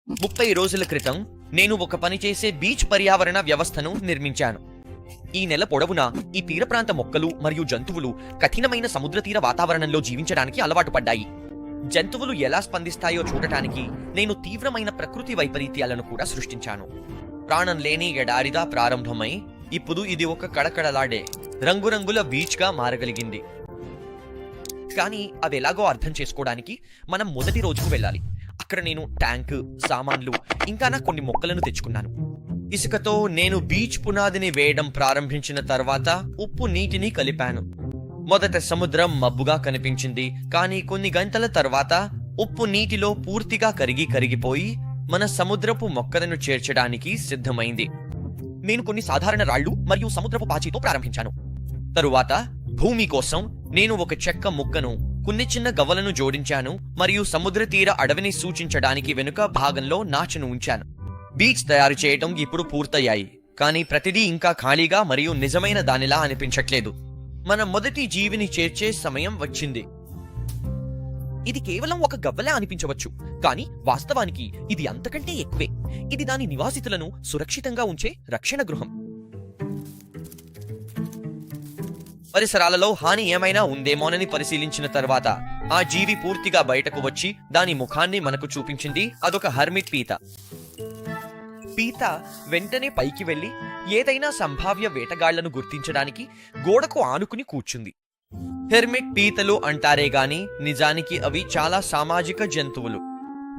30 రోజుల క్రితం నేను ఒక పని చేసే బీచ్ పర్యావరణ వ్యవస్థను నిర్మించాను. ఈ నెల పొడవునా ఈ తీర ప్రాంత మొక్కలు మరియు జంతువులు కఠినమైన సముద్ర తీర వాతావరణంలో జీవించడానికి అలవాటు పడ్డాయి. జంతువులు ఎలా స్పందిస్తాయో చూడటానికి నేను తీవ్రమైన ప్రకృతి వైపరీత్యాలను కూడా సృష్టించాను. ప్రాణం లేని ఎడారిగా ప్రారంభమై ఇప్పుడు ఇది ఒక కడకడలాడే రంగురంగుల బీచ్గా మారగలిగింది. కానీ అవి ఎలాగో అర్థం చేసుకోవడానికి మనం మొదటి రోజుకు వెళ్ళాలి. అక్కడ నేను ట్యాంక్, సామాన్లు, ఇంకా నా కొన్ని మొక్కలను తెచ్చుకున్నాను. ఇసుకతో నేను బీచ్ పునాదిని వేయడం ప్రారంభించిన తర్వాత ఉప్పు నీటిని కలిపాను. మొదట సముద్రం మబ్బుగా కనిపించింది, కానీ కొన్ని గంటల తర్వాత ఉప్పు నీటిలో పూర్తిగా కరిగిపోయి మన సముద్రపు మొక్కలను చేర్చడానికి సిద్ధమైంది. నేను కొన్ని సాధారణ రాళ్లు మరియు సముద్రపు పాచితో ప్రారంభించాను. తరువాత భూమి కోసం నేను ఒక చెక్క ముక్కను, కొన్ని చిన్న గవ్వలను జోడించాను మరియు సముద్ర తీర అడవిని సూచించడానికి వెనుక భాగంలో నాచును ఉంచాను. బీచ్ తయారు చేయటం ఇప్పుడు పూర్తయ్యాయి, కానీ ప్రతిదీ ఇంకా ఖాళీగా మరియు నిజమైన దానిలా అనిపించట్లేదు. మన మొదటి జీవిని చేర్చే సమయం వచ్చింది. ఇది కేవలం ఒక గవ్వలా అనిపించవచ్చు, కానీ వాస్తవానికి ఇది అంతకంటే ఎక్కువే. ఇది దాని నివాసితులను సురక్షితంగా ఉంచే రక్షణ గృహం. పరిసరాలలో హాని ఏమైనా ఉందేమోనని పరిశీలించిన తర్వాత ఆ జీవి పూర్తిగా బయటకు వచ్చి దాని ముఖాన్ని మనకు చూపించింది. అదొక హెర్మిట్ పీత. పీత వెంటనే పైకి వెళ్లి ఏదైనా సంభావ్య వేటగాళ్లను గుర్తించడానికి గోడకు ఆనుకుని కూర్చుంది. హెర్మిట్ పీతలు అంటారే గాని నిజానికి అవి చాలా సామాజిక జంతువులు.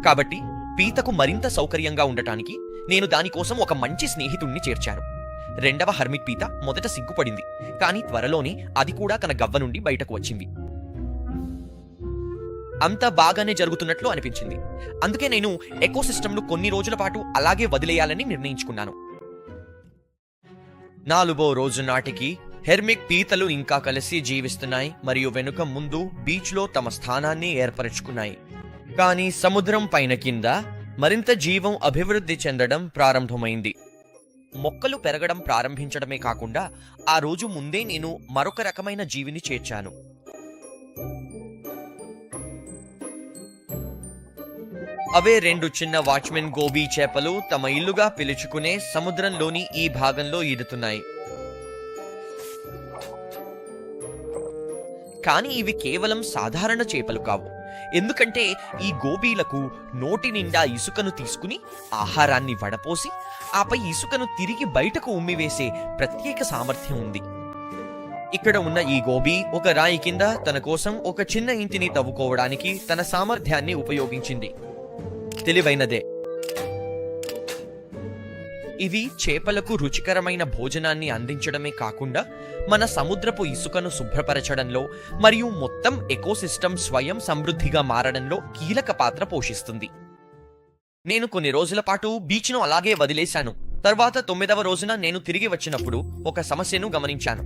కాబట్టి పీతకు మరింత సౌకర్యంగా ఉండటానికి నేను దానికోసం ఒక మంచి స్నేహితుణ్ణి చేర్చాను. రెండవ హెర్మిట్ పీత మొదట సిగ్గుపడింది, కానీ త్వరలోనే అది కూడా తన గవ్వ నుండి బయటకు వచ్చింది. అంతా బాగానే జరుగుతున్నట్లు అనిపించింది. అందుకే నేను ఎకోసిస్టమ్ను కొన్ని రోజుల పాటు అలాగే వదిలేయాలని నిర్ణయించుకున్నాను. 4వ రోజు నాటికి హెర్మిట్ పీతలు ఇంకా కలిసి జీవిస్తున్నాయి మరియు వెనుక ముందు బీచ్లో తమ స్థానాన్ని ఏర్పరచుకున్నాయి. కానీ సముద్రం పైన కింద మరింత జీవం అభివృద్ధి చెందడం ప్రారంభమైంది. మొక్కలు పెరగడం ప్రారంభించడమే కాకుండా ఆ రోజు ముందే నేను మరొక రకమైన జీవిని చేర్చాను. అవే 2 చిన్న వాచ్మెన్ గోబీ చేపలు తమ ఇల్లుగా పిలుచుకునే సముద్రంలోని ఈ భాగంలో ఈదుతున్నాయి. కానీ ఇవి కేవలం సాధారణ చేపలు కావు, ఎందుకంటే ఈ గోబీలకు నోటి నిండా ఇసుకను తీసుకుని ఆహారాన్ని వడపోసి ఆపై ఇసుకను తిరిగి బయటకు ఉమ్మివేసే ప్రత్యేక సామర్థ్యం ఉంది. ఇక్కడ ఉన్న ఈ గోబీ ఒక రాయి కింద తన కోసం ఒక చిన్న ఇంటిని తవ్వుకోవడానికి తన సామర్థ్యాన్ని ఉపయోగించింది. తెలివైనదే. ఇవి చేపలకు రుచికరమైన భోజనాన్ని అందించడమే కాకుండా మన సముద్రపు ఇసుకను శుభ్రపరచడంలో మరియు మొత్తం ఎకోసిస్టమ్ స్వయం సమృద్ధిగా మారడంలో కీలక పాత్ర పోషిస్తుంది. నేను కొన్ని రోజుల పాటు బీచ్ను అలాగే వదిలేశాను. తర్వాత 9వ రోజున నేను తిరిగి వచ్చినప్పుడు ఒక సమస్యను గమనించాను.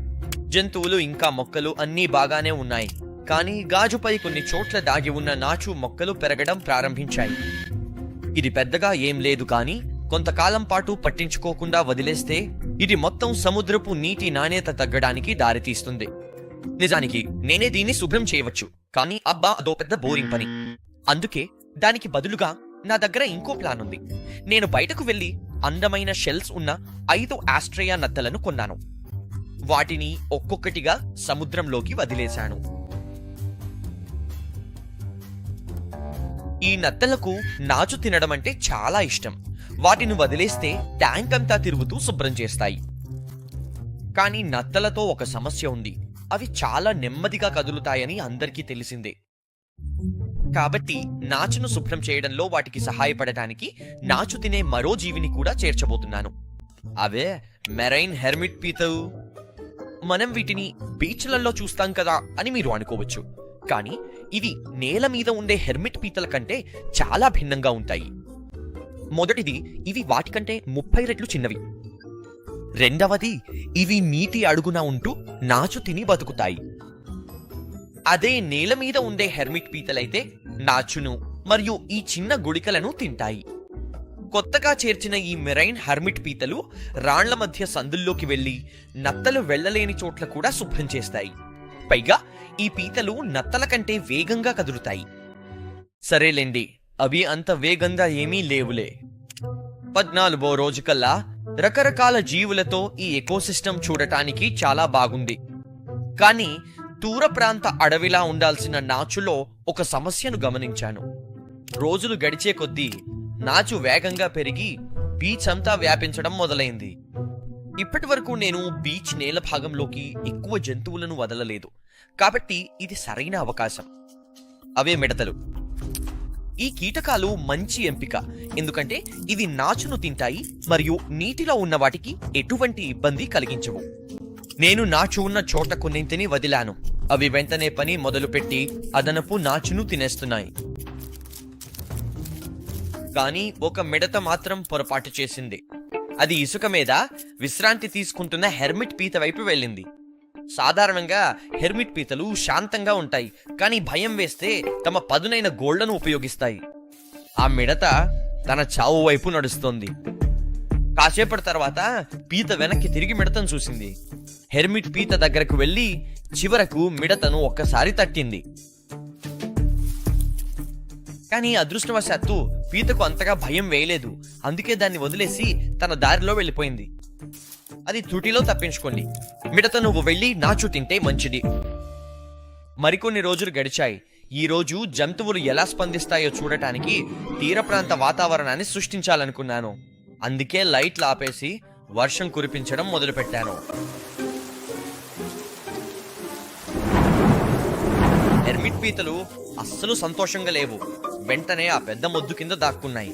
జంతువులు ఇంకా మొక్కలు అన్నీ బాగానే ఉన్నాయి, కానీ గాజుపై కొన్ని చోట్ల దాగి ఉన్న నాచు మొక్కలు పెరగడం ప్రారంభించాయి. ఇది పెద్దగా ఏం లేదు, కానీ కొంతకాలం పాటు పట్టించుకోకుండా వదిలేస్తే ఇది మొత్తం సముద్రపు నీటి నాణ్యత తగ్గడానికి దారితీస్తుంది. నిజానికి నేనే దీన్ని శుభ్రం చేయవచ్చు, కానీ అబ్బా అదో పెద్ద బోరింగ్ పని. అందుకే దానికి బదులుగా నా దగ్గర ఇంకో ప్లాన్ ఉంది. నేను బయటకు వెళ్లి అందమైన షెల్స్ ఉన్న 5 ఆస్ట్రేలియా నత్తలను కొన్నాను. వాటిని ఒక్కొక్కటిగా సముద్రంలోకి వదిలేశాను. ఈ నత్తలకు నాచు తినడం అంటే చాలా ఇష్టం. వాటిని వదిలేస్తే ట్యాంక్ అంతా తిరుగుతూ శుభ్రం చేస్తాయి. కానీ నత్తలతో ఒక సమస్య ఉంది. అవి చాలా నెమ్మదిగా కదులుతాయని అందరికీ తెలిసిందే. కాబట్టి నాచును శుభ్రం చేయడంలో వాటికి సహాయపడటానికి నాచు తినే మరో జీవిని కూడా చేర్చబోతున్నాను. అవే మెరైన్ హెర్మిట్ పీతలు. మనం వీటిని బీచ్లలో చూస్తాం కదా అని మీరు అనుకోవచ్చు, కానీ ఇవి నేల మీద ఉండే హెర్మిట్ పీతల కంటే చాలా భిన్నంగా ఉంటాయి. మొదటిది, ఇవి వాటికంటే 30 రెట్లు చిన్నవి. రెండవది, ఇవి నీటి అడుగున ఉంటూ నాచు తిని బతుకుతాయి. అదే నేల మీద ఉండే హెర్మిట్ పీతలైతే నాచును మరియు ఈ చిన్న గుడికలను తింటాయి. కొత్తగా చేర్చిన ఈ మెరైన్ హెర్మిట్ పీతలు రాళ్ల మధ్య సందుల్లోకి వెళ్లి నత్తలు వెళ్లలేని చోట్ల కూడా శుభ్రం చేస్తాయి. పైగా ఈ పీతలు నత్తల కంటే వేగంగా కదులుతాయి. సరేలేండి, అవి అంత వేగంగా ఏమీ లేవులే. 14వ రోజుకల్లా రకరకాల జీవులతో ఈ ఎకోసిస్టమ్ చూడటానికి చాలా బాగుంది. కానీ దూర ప్రాంత అడవిలా ఉండాల్సిన నాచులో ఒక సమస్యను గమనించాను. రోజులు గడిచే కొద్దీ నాచు వేగంగా పెరిగి బీచ్ అంతా వ్యాపించడం మొదలైంది. ఇప్పటి వరకు నేను బీచ్ నేల భాగంలోకి ఎక్కువ జంతువులను వదలలేదు, కాబట్టి ఇది సరైన అవకాశం. అవే మిడతలు. ఈ కీటకాలు మంచి ఎంపిక, ఎందుకంటే ఇవి నాచును తింటాయి మరియు నీటిలో ఉన్న వాటికి ఎటువంటి ఇబ్బంది కలిగించవు. నేను నాచు ఉన్న చోట కొన్నింటిని వదిలాను. అవి వెంటనే పని మొదలుపెట్టి అదనపు నాచును తినేస్తున్నాయి. కానీ ఒక మిడత మాత్రం పొరపాటు చేసింది. అది ఇసుక మీద విశ్రాంతి తీసుకుంటున్న హెర్మిట్ పీత వైపు వెళ్ళింది. సాధారణంగా హెర్మిట్ పీతలు శాంతంగా ఉంటాయి, కానీ భయం వేస్తే తమ పదునైన గోళ్లను ఉపయోగిస్తాయి. ఆ మిడత తన చావు వైపు నడుస్తోంది. కాసేపటి తర్వాత పీత వెనక్కి తిరిగి మిడతను చూసింది. హెర్మిట్ పీత దగ్గరకు వెళ్లి చివరకు మిడతను ఒక్కసారి తట్టింది. కానీ అదృష్టవశాత్తు పీతకు అంతగా భయం వేయలేదు. అందుకే దాన్ని వదిలేసి తన దారిలో వెళ్ళిపోయింది. అది త్రుటిలో తప్పించుకోండి. మిడత నువ్వు వెళ్ళి నాచు తింటే మంచిది. మరికొన్ని రోజులు గడిచాయి. ఈ రోజు జంతువులు ఎలా స్పందిస్తాయో చూడటానికి తీర ప్రాంత వాతావరణాన్ని సృష్టించాలనుకున్నాను. అందుకే లైట్లు ఆపేసి వర్షం కురిపించడం మొదలుపెట్టాను. హెర్మిట్ పీతలు అస్సలు సంతోషంగా లేవు. వెంటనే ఆ పెద్ద మొద్దు కింద దాక్కున్నాయి.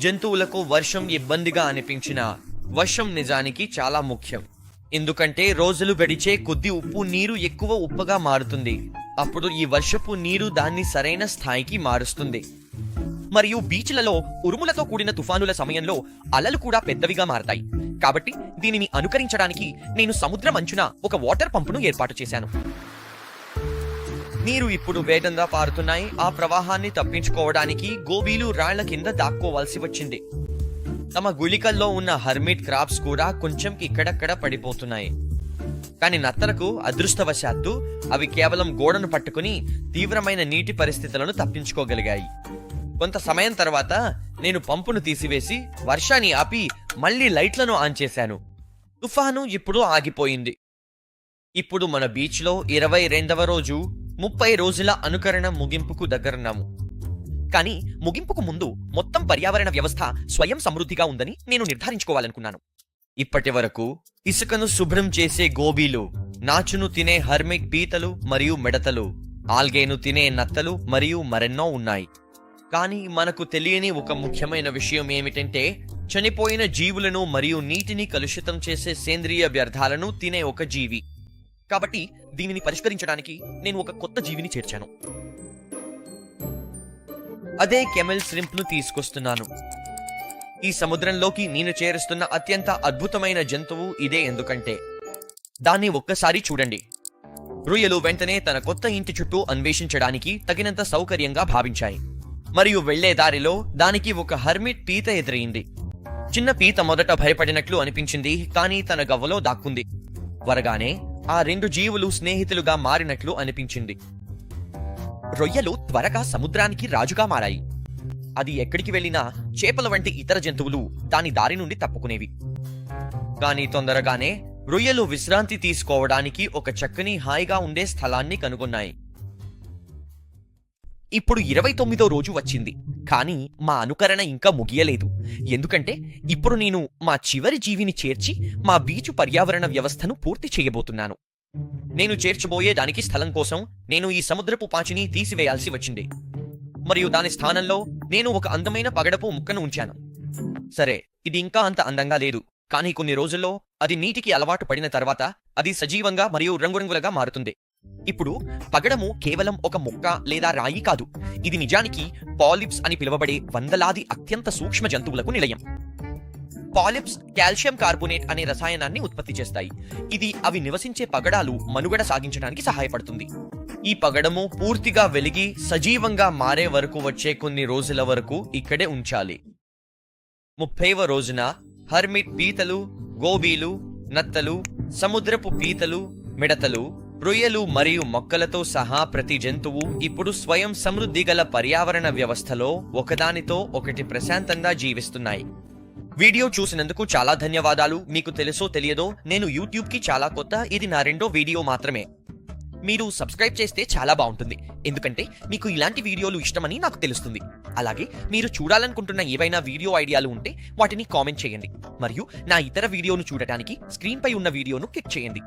జంతువులకు వర్షం ఇబ్బందిగా అనిపించినా వర్షం నిజానికి చాలా ముఖ్యం. ఎందుకంటే రోజులు గడిచే కొద్ది ఉప్పు నీరు ఎక్కువ ఉప్పగా మారుతుంది. అప్పుడు ఈ వర్షపు నీరు దాన్ని సరైన స్థాయికి మారుస్తుంది. మరియు బీచ్లలో ఉరుములతో కూడిన తుఫానుల సమయంలో అలలు కూడా పెద్దవిగా మారతాయి. కాబట్టి దీనిని అనుకరించడానికి నేను సముద్రం అంచున ఒక వాటర్ పంపును ఏర్పాటు చేశాను. నీరు ఇప్పుడు వేగంగా పారుతున్నాయి. ఆ ప్రవాహాన్ని తప్పించుకోవడానికి గోబీలు రాళ్ల కింద దాక్కోవాల్సి వచ్చింది. తమ గుళికల్లో ఉన్న హర్మిట్ క్రాబ్స్ కూడా కొంచెం ఇక్కడక్కడ పడిపోతున్నాయి. కానీ నత్తలకు అదృష్టవశాత్తు అవి కేవలం గోడను పట్టుకుని తీవ్రమైన నీటి పరిస్థితులను తప్పించుకోగలిగాయి. కొంత సమయం తర్వాత నేను పంపును తీసివేసి వర్షాన్ని ఆపి మళ్లీ లైట్లను ఆన్ చేశాను. తుఫాను ఇప్పుడు ఆగిపోయింది. ఇప్పుడు మన బీచ్లో 22వ రోజు 30 రోజుల అనుకరణ ముగింపుకు దగ్గరున్నాము. కానీ ముగింపుకు ముందు మొత్తం పర్యావరణ వ్యవస్థ స్వయం సమృద్ధిగా ఉందని నేను నిర్ధారించుకోవాలనుకున్నాను. ఇప్పటి వరకు ఇసుకను శుభ్రం చేసే గోబీలు, నాచును తినే హర్మిట్ పీతలు మరియు మిడతలు, ఆల్గేను తినే నత్తలు మరియు మరెన్నో ఉన్నాయి. కానీ మనకు తెలియని ఒక ముఖ్యమైన విషయం ఏమిటంటే చనిపోయిన జీవులను మరియు నీటిని కలుషితం చేసే సేంద్రియ వ్యర్థాలను తినే ఒక జీవి. కాబట్టి దీనిని పరిష్కరించడానికి నేను ఒక కొత్త జీవిని చేర్చాను. అదే కెమెల్ శ్రింప్ ను తీసుకొస్తున్నాను. ఈ సముద్రంలోకి నేను చేరుస్తున్న అత్యంత అద్భుతమైన జంతువు ఇదే. ఎందుకంటే దాన్ని ఒక్కసారి చూడండి. రొయ్యలు వెంటనే తన కొత్త ఇంటి చుట్టూ అన్వేషించడానికి తగినంత సౌకర్యంగా భావించాయి. మరియు వెళ్లే దారిలో దానికి ఒక హర్మిట్ పీత ఎదురైంది. చిన్న పీత మొదట భయపడినట్లు అనిపించింది, కానీ తన గవ్వలో దాక్కుంది. త్వరగానే ఆ రెండు జీవులు స్నేహితులుగా మారినట్లు అనిపించింది. రొయ్యలు త్వరగా సముద్రానికి రాజుగా మారాయి. అది ఎక్కడికి వెళ్ళినా చేపల వంటి ఇతర జంతువులు దాని దారి నుండి తప్పుకునేవి. కానీ తొందరగానే రొయ్యలు విశ్రాంతి తీసుకోవడానికి ఒక చక్కని హాయిగా ఉండే స్థలాన్ని కనుగొన్నాయి. ఇప్పుడు 29వ రోజు వచ్చింది. కానీ మా అనుకరణ ఇంకా ముగియలేదు. ఎందుకంటే ఇప్పుడు నేను మా చివరి జీవిని చేర్చి మా బీచు పర్యావరణ వ్యవస్థను పూర్తి చేయబోతున్నాను. నేను చేర్చబోయే దానికి స్థలం కోసం నేను ఈ సముద్రపు పాచిని తీసివేయాల్సి వచ్చింది. మరియు దాని స్థానంలో నేను ఒక అందమైన పగడపు ముక్కను ఉంచాను. సరే, ఇది ఇంకా అంత అందంగా లేదు, కానీ కొన్ని రోజుల్లో అది నీటికి అలవాటు పడిన తర్వాత అది సజీవంగా మరియు రంగురంగులుగా మారుతుంది. ఇప్పుడు పగడము కేవలం ఒక మొక్క లేదా రాయి కాదు. ఇది నిజానికి పాలిప్స్ అని పిలువబడే వందలాది అత్యంత సూక్ష్మ జంతువులకు నిలయం. పాలిప్స్ కాల్షియం కార్బోనేట్ అనే రసాయనాన్ని ఉత్పత్తి చేస్తాయి. ఇది అవి నివసించే పగడాలు మనుగడ సాగించడానికి సహాయపడుతుంది. ఈ పగడము పూర్తిగా వెలిగి సజీవంగా మారే వరకు వచ్చే కొన్ని రోజుల వరకు ఇక్కడే ఉంచాలి. 30వ రోజున హర్మిట్ పీతలు, గోబీలు, నత్తలు, సముద్రపు పీతలు, మిడతలు రొయ్యలు మరియు మొక్కలతో సహా ప్రతి జంతువు ఇప్పుడు స్వయం సమృద్ధి గల పర్యావరణ వ్యవస్థలో ఒకదానితో ఒకటి ప్రశాంతంగా జీవిస్తున్నాయి. వీడియో చూసినందుకు చాలా ధన్యవాదాలు. మీకు తెలుసో తెలియదో నేను యూట్యూబ్కి చాలా కొత్త, ఇది నా 2వ వీడియో మాత్రమే. మీరు సబ్స్క్రైబ్ చేస్తే చాలా బాగుంటుంది, ఎందుకంటే మీకు ఇలాంటి వీడియోలు ఇష్టమని నాకు తెలుస్తుంది. అలాగే మీరు చూడాలనుకుంటున్న ఏవైనా వీడియో ఐడియాలు ఉంటే వాటిని కామెంట్ చేయండి, మరియు నా ఇతర వీడియోను చూడటానికి స్క్రీన్పై ఉన్న వీడియోను క్లిక్ చేయండి.